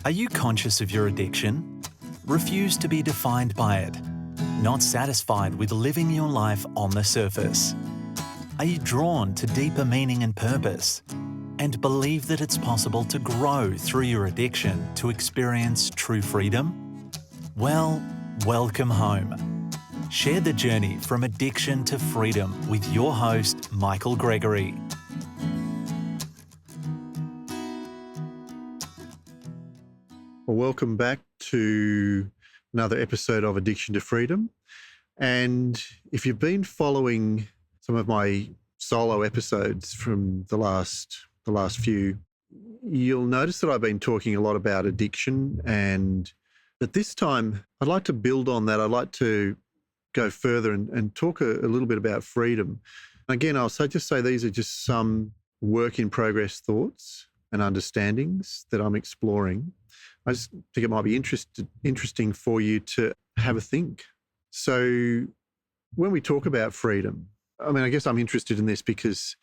Are you conscious of your addiction? Refuse to be defined by it? Not satisfied with living your life on the surface? Are you drawn to deeper meaning and purpose? And believe that it's possible to grow through your addiction to experience true freedom? Well, welcome home. Share the journey from addiction to freedom with your host, Michael Gregory. Well, welcome back to another episode of Addiction to Freedom. And if you've been following some of my solo episodes from the last few, you'll notice that I've been talking a lot about addiction. But this time, I'd like to build on that. I'd like to go further and talk a little bit about freedom. Again, I'll just say these are just some work in progress thoughts and understandings that I'm exploring. I just think it might be interesting for you to have a think. So when we talk about freedom, I guess I'm interested in this because,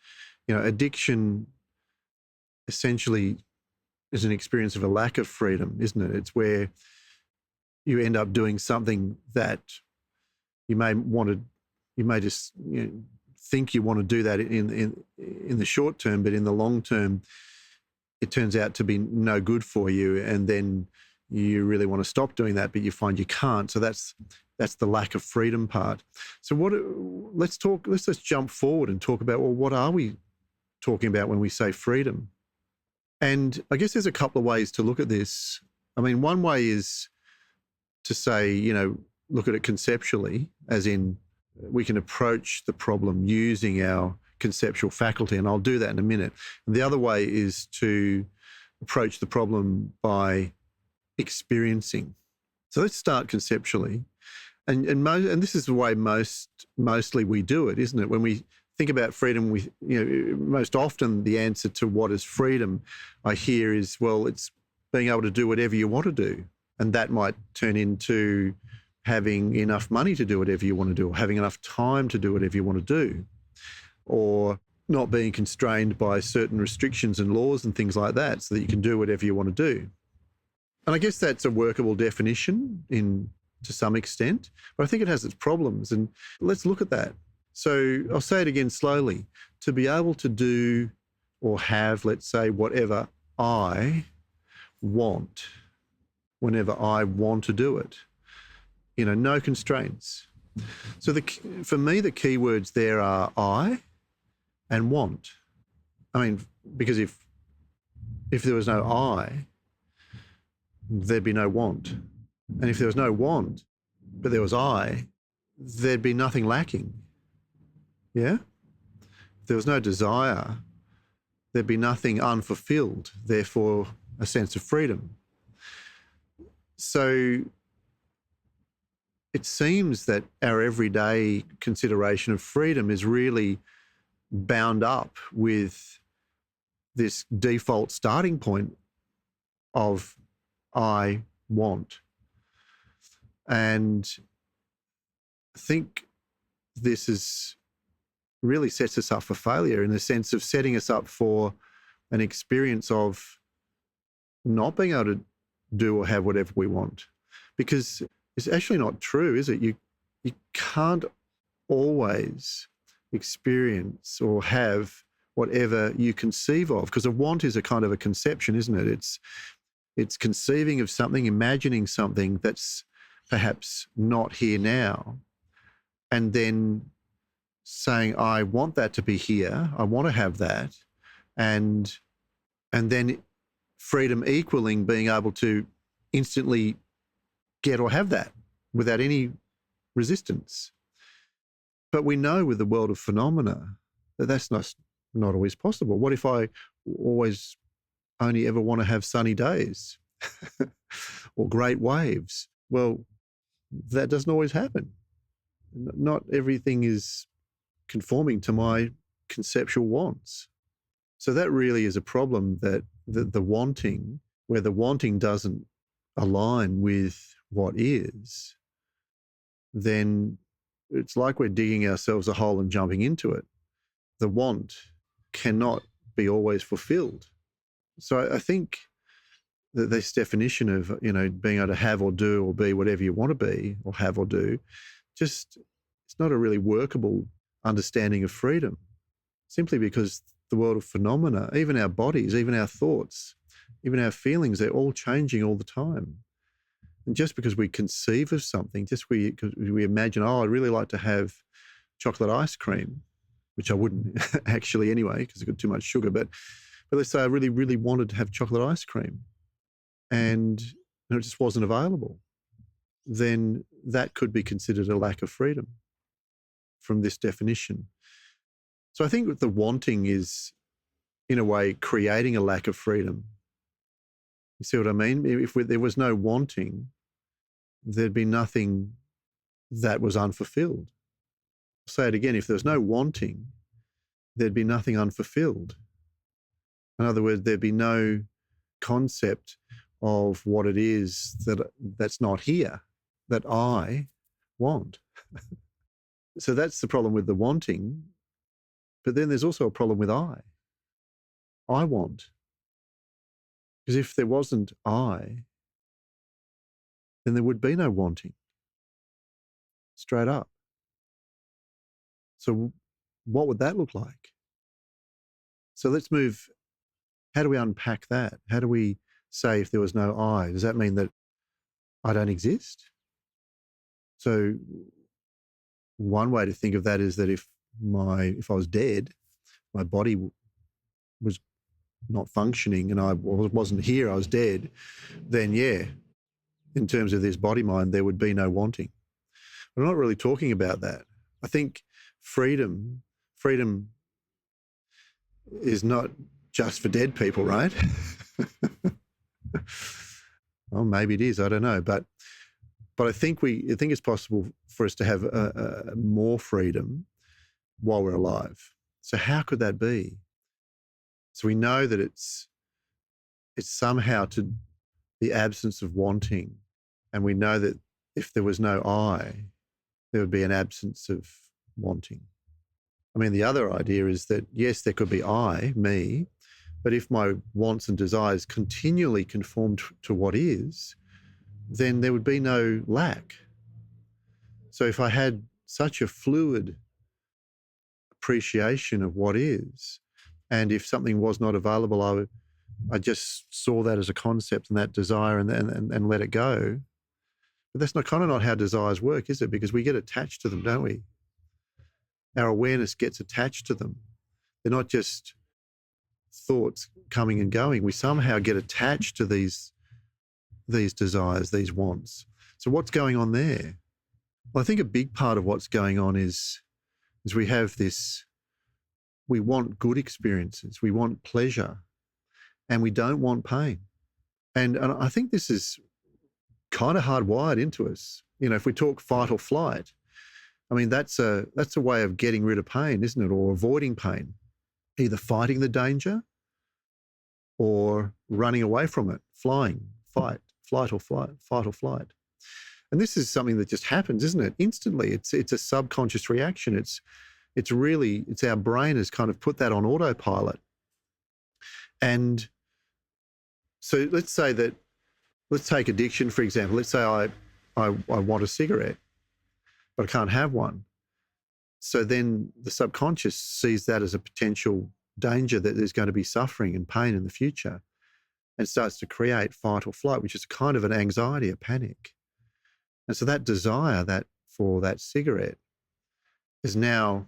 addiction essentially is an experience of a lack of freedom, isn't it? It's where you end up doing something that you may just think you want to do that in the short term, but in the long term, it turns out to be no good for you, and then you really want to stop doing that, but you find you can't. So that's the lack of freedom part. So let's just jump forward and talk about, well, what are we talking about when we say freedom? And I guess there's a couple of ways to look at this. One way is to say, look at it conceptually, as in we can approach the problem using our conceptual faculty, and I'll do that in a minute. And the other way is to approach the problem by experiencing. So let's start conceptually. And this is the way mostly we do it, isn't it? When we think about freedom, most often the answer to what is freedom I hear is, well, it's being able to do whatever you want to do. And that might turn into having enough money to do whatever you want to do, or having enough time to do whatever you want to do, or not being constrained by certain restrictions and laws and things like that, so that you can do whatever you want to do. And I guess that's a workable definition to some extent, but I think it has its problems, and let's look at that. So I'll say it again slowly. To be able to do or have, let's say, whatever I want, whenever I want to do it, no constraints. So for me, the key words there are I and want. Because if there was no I, there'd be no want. And if there was no want, but there was I, there'd be nothing lacking. Yeah? If there was no desire, there'd be nothing unfulfilled, therefore a sense of freedom. So it seems that our everyday consideration of freedom is really bound up with this default starting point of I want. And I think this really sets us up for failure, in the sense of setting us up for an experience of not being able to do or have whatever we want. Because it's actually not true, is it? You can't always experience or have whatever you conceive of, because a want is a kind of a conception, isn't it? It's conceiving of something, imagining something that's perhaps not here now, and then saying, I want that to be here, I want to have that, and then freedom equaling being able to instantly get or have that without any resistance. But we know with the world of phenomena that that's not always possible. What if I always only ever want to have sunny days or great waves? Well, that doesn't always happen. Not everything is conforming to my conceptual wants. So that really is a problem, that the wanting, where the wanting doesn't align with what is, then it's like we're digging ourselves a hole and jumping into it. The want cannot be always fulfilled. So I think this definition of, being able to have or do or be whatever you want to be or have or do, just it's not a really workable understanding of freedom, simply because the world of phenomena, even our bodies, even our thoughts, even our feelings, they're all changing all the time. And just because we conceive of something, because we imagine, oh, I'd really like to have chocolate ice cream, which I wouldn't actually anyway, because it's got too much sugar, but let's say I really, really wanted to have chocolate ice cream and it just wasn't available, then that could be considered a lack of freedom from this definition. So I think the wanting is, in a way, creating a lack of freedom. You see what I mean? If there was no wanting, there'd be nothing that was unfulfilled. I'll say it again, if there was no wanting, there'd be nothing unfulfilled. In other words, there'd be no concept of what it is that's not here, that I want. So that's the problem with the wanting. But then there's also a problem with I want. Because if there wasn't I, then there would be no wanting. Straight up. So what would that look like? So let's move. How do we unpack that? How do we say if there was no I? Does that mean that I don't exist? So one way to think of that is that if I was dead, my body was not functioning and I wasn't here, I was dead, then yeah, in terms of this body mind, there would be no wanting. But I'm not really talking about that. I think freedom is not just for dead people, right? Well, maybe it is, I don't know. But I think it's possible for us to have more freedom while we're alive. So how could that be? So we know that it's somehow to the absence of wanting. And we know that if there was no I, there would be an absence of wanting. I mean, the other idea is that, yes, there could be I, me, but if my wants and desires continually conform to what is, then there would be no lack. So if I had such a fluid appreciation of what is, and if something was not available, I just saw that as a concept and that desire and let it go. But that's kind of not how desires work, is it? Because we get attached to them, don't we? Our awareness gets attached to them. They're not just thoughts coming and going. We somehow get attached to these desires, these wants. So what's going on there? Well, I think a big part of what's going on is we have this, we want good experiences, we want pleasure, and we don't want pain. And I think this is kind of hardwired into us. If we talk fight or flight, I mean, that's a way of getting rid of pain, isn't it? Or avoiding pain, either fighting the danger or running away from it, flying, fight or flight. And this is something that just happens, isn't it? Instantly. It's a subconscious reaction. It's our brain has kind of put that on autopilot. And so let's take addiction, for example. Let's say I want a cigarette, but I can't have one. So then the subconscious sees that as a potential danger, that there's going to be suffering and pain in the future, and starts to create fight or flight, which is kind of an anxiety, a panic. And so that desire for that cigarette is I'm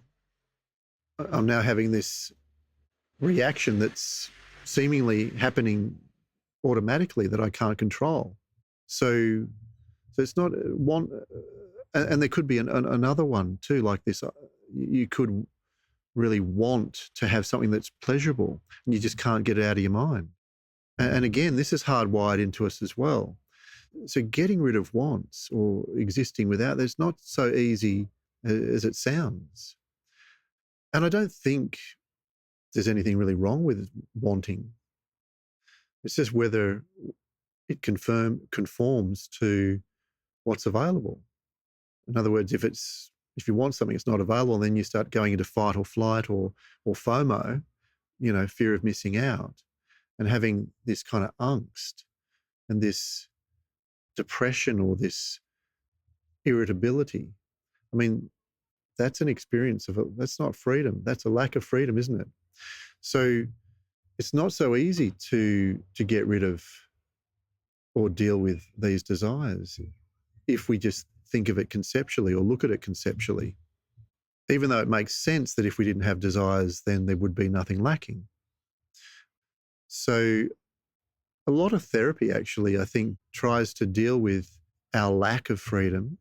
now having this reaction that's seemingly happening automatically that I can't control. So it's not one, and there could be another one too, like this. You could really want to have something that's pleasurable and you just can't get it out of your mind. And again, this is hardwired into us as well. So getting rid of wants or existing without, that's not so easy as it sounds. And I don't think there's anything really wrong with wanting. It's just whether it conforms to what's available. In other words, if you want something, it's not available, then you start going into fight or flight or FOMO, fear of missing out, and having this kind of angst and this depression or this irritability. I mean, that's an experience that's not freedom. That's a lack of freedom, isn't it? So it's not so easy to get rid of or deal with these desires if we just think of it conceptually or look at it conceptually, even though it makes sense that if we didn't have desires, then there would be nothing lacking. So a lot of therapy actually, I think, tries to deal with our lack of freedom,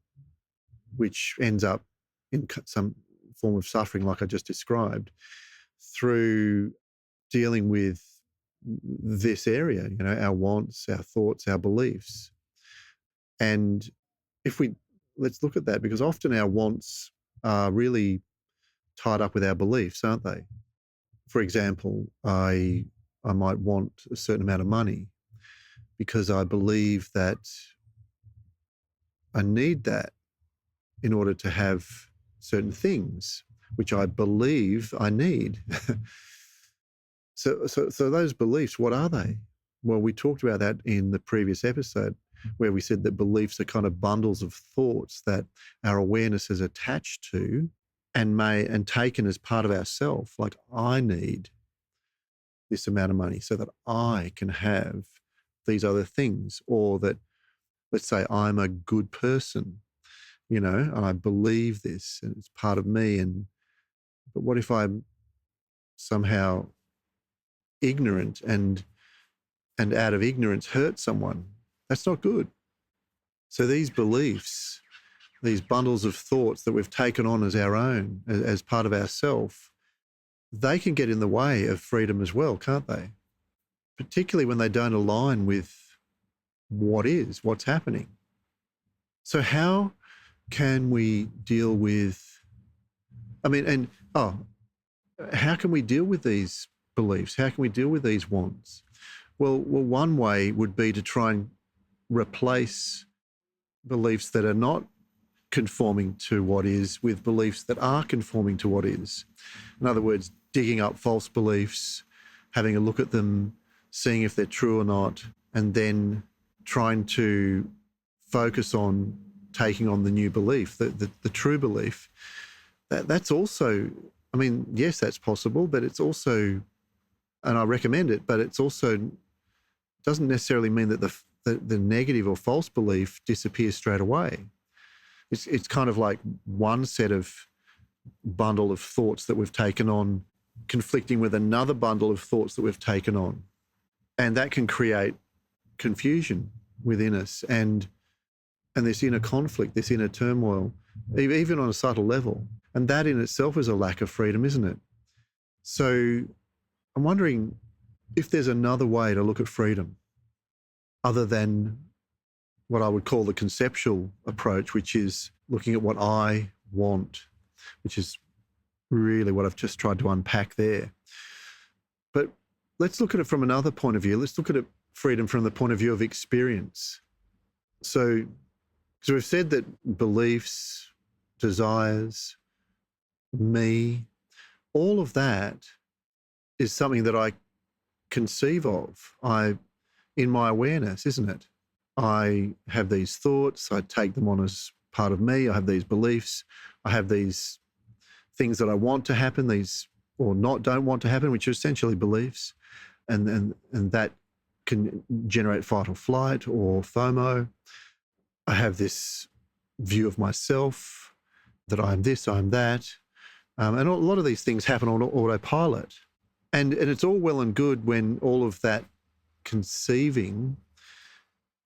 which ends up in some form of suffering like I just described, through dealing with this area, our wants, our thoughts, our beliefs. And let's look at that, because often our wants are really tied up with our beliefs, aren't they? For example, I might want a certain amount of money because I believe that I need that in order to have certain things, which I believe I need. So those beliefs, what are they? Well, we talked about that in the previous episode, where we said that beliefs are kind of bundles of thoughts that our awareness is attached to and taken as part of ourself. Like, I need this amount of money so that I can have these other things, or that, let's say, I'm a good person, and I believe this and it's part of me. But what if I'm somehow ignorant and out of ignorance hurt someone? That's not good. So these beliefs, these bundles of thoughts that we've taken on as our own, as part of ourself, they can get in the way of freedom as well, can't they? Particularly when they don't align with what's happening. So how can we deal with, how can we deal with these beliefs? How can we deal with these wants? Well, one way would be to try and replace beliefs that are not conforming to what is with beliefs that are conforming to what is. In other words, digging up false beliefs, having a look at them, seeing if they're true or not, and then trying to focus on taking on the new belief, the true belief. That's also, yes, that's possible, but it's also, and I recommend it, but it's also doesn't necessarily mean that the negative or false belief disappears straight away. It's kind of like one set of bundle of thoughts that we've taken on conflicting with another bundle of thoughts that we've taken on. And that can create confusion within us and this inner conflict, this inner turmoil, even on a subtle level. And that in itself is a lack of freedom, isn't it? So I'm wondering if there's another way to look at freedom other than what I would call the conceptual approach, which is looking at what I want, which is really what I've just tried to unpack there. But let's look at it from another point of view. Let's look at it, freedom, from the point of view of experience. So we've said that beliefs, desires, me, all of that is something that I conceive of in my awareness, isn't it? I have these thoughts, I take them on as part of me, I have these beliefs, I have these things that I want to happen, don't want to happen, which are essentially beliefs, and that can generate fight or flight or FOMO. I have this view of myself that I'm this, I'm that, and a lot of these things happen on autopilot. And it's all well and good when all of that conceiving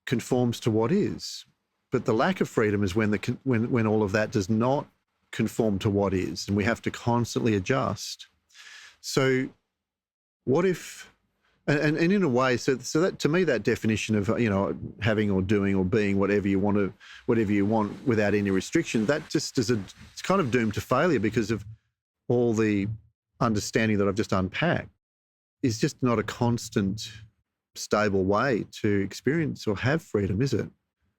conforms to what is. But the lack of freedom is when all of that does not conform to what is, and we have to constantly adjust. So what if, and in a way, so that, to me, that definition of, having or doing or being whatever you want without any restriction, that just it's kind of doomed to failure because of all the understanding that I've just unpacked. Is just not a constant, stable way to experience or have freedom, is it?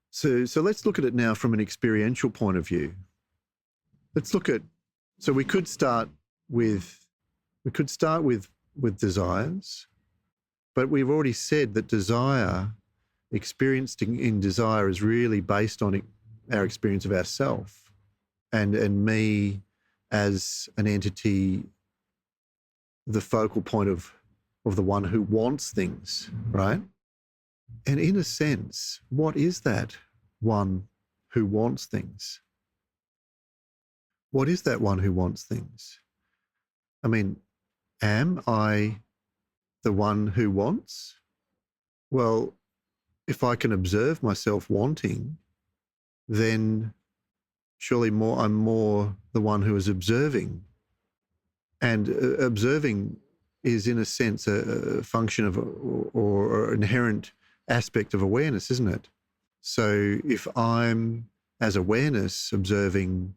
So let's look at it now from an experiential point of view. So we could start with desires, but we've already said that desire experiencing in desire is really based on our experience of ourself and me as an entity, the focal point of the one who wants things, right? And in a sense, what is that one who wants things? What is that one who wants things? I mean, am I the one who wants? Well, if I can observe myself wanting, then surely I'm more the one who is observing. And observing is, in a sense, a function of or inherent aspect of awareness, isn't it? So if I'm, as awareness, observing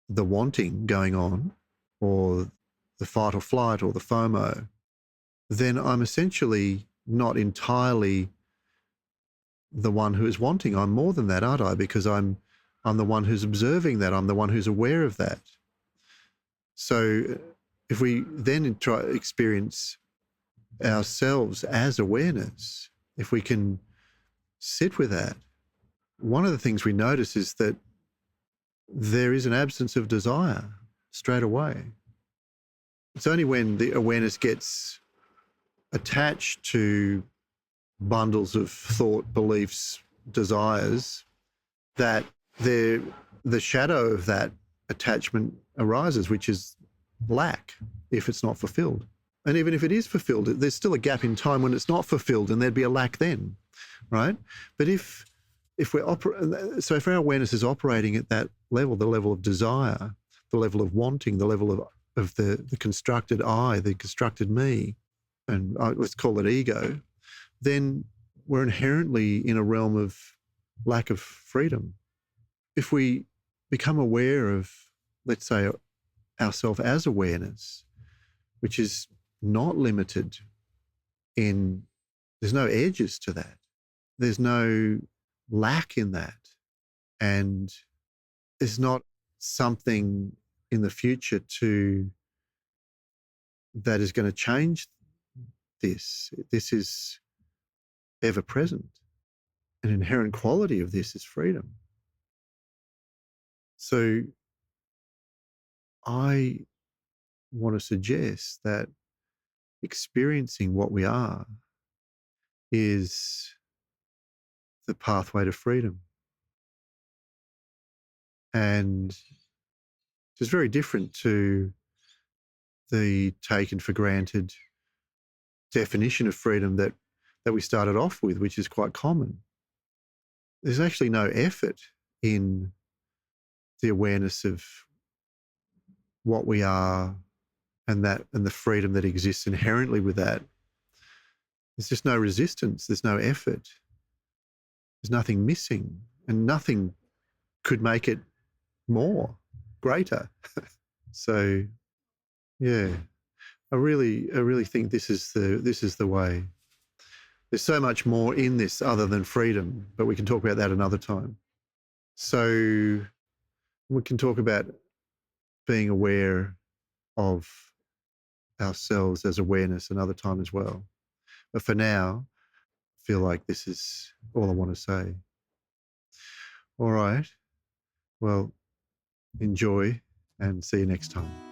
the wanting going on, or the fight or flight or the FOMO, then I'm essentially not entirely the one who is wanting. I'm more than that, aren't I? Because I'm the one who's observing that. I'm the one who's aware of that. So if we then try to experience ourselves as awareness, if we can sit with that, one of the things we notice is that there is an absence of desire straight away. It's only when the awareness gets attached to bundles of thought, beliefs, desires, that the shadow of that attachment arises, which is lack, if it's not fulfilled. And even if it is fulfilled, there's still a gap in time when it's not fulfilled, and there'd be a lack then, right? But if if our awareness is operating at that level, the level of desire, the level of wanting, the level of the constructed I, the constructed me, and let's call it ego, then we're inherently in a realm of lack of freedom. If we become aware of, let's say, ourself as awareness, which is not limited there's no edges to that. There's no lack in that. And there's not something in the future that is going to change this. This is ever present. An inherent quality of this is freedom. So I want to suggest that experiencing what we are is the pathway to freedom. And it's very different to the taken for granted definition of freedom that we started off with, which is quite common. There's actually no effort in the awareness of what we are and the freedom that exists inherently with that. There's just no resistance. There's no effort. There's nothing missing, and nothing could make it more, greater. So, yeah, I really think this is the way. There's so much more in this other than freedom, but we can talk about that another time. So we can talk about being aware of ourselves as awareness another time as well. But for now, I feel like this is all I want to say. All right. Well, enjoy and see you next time.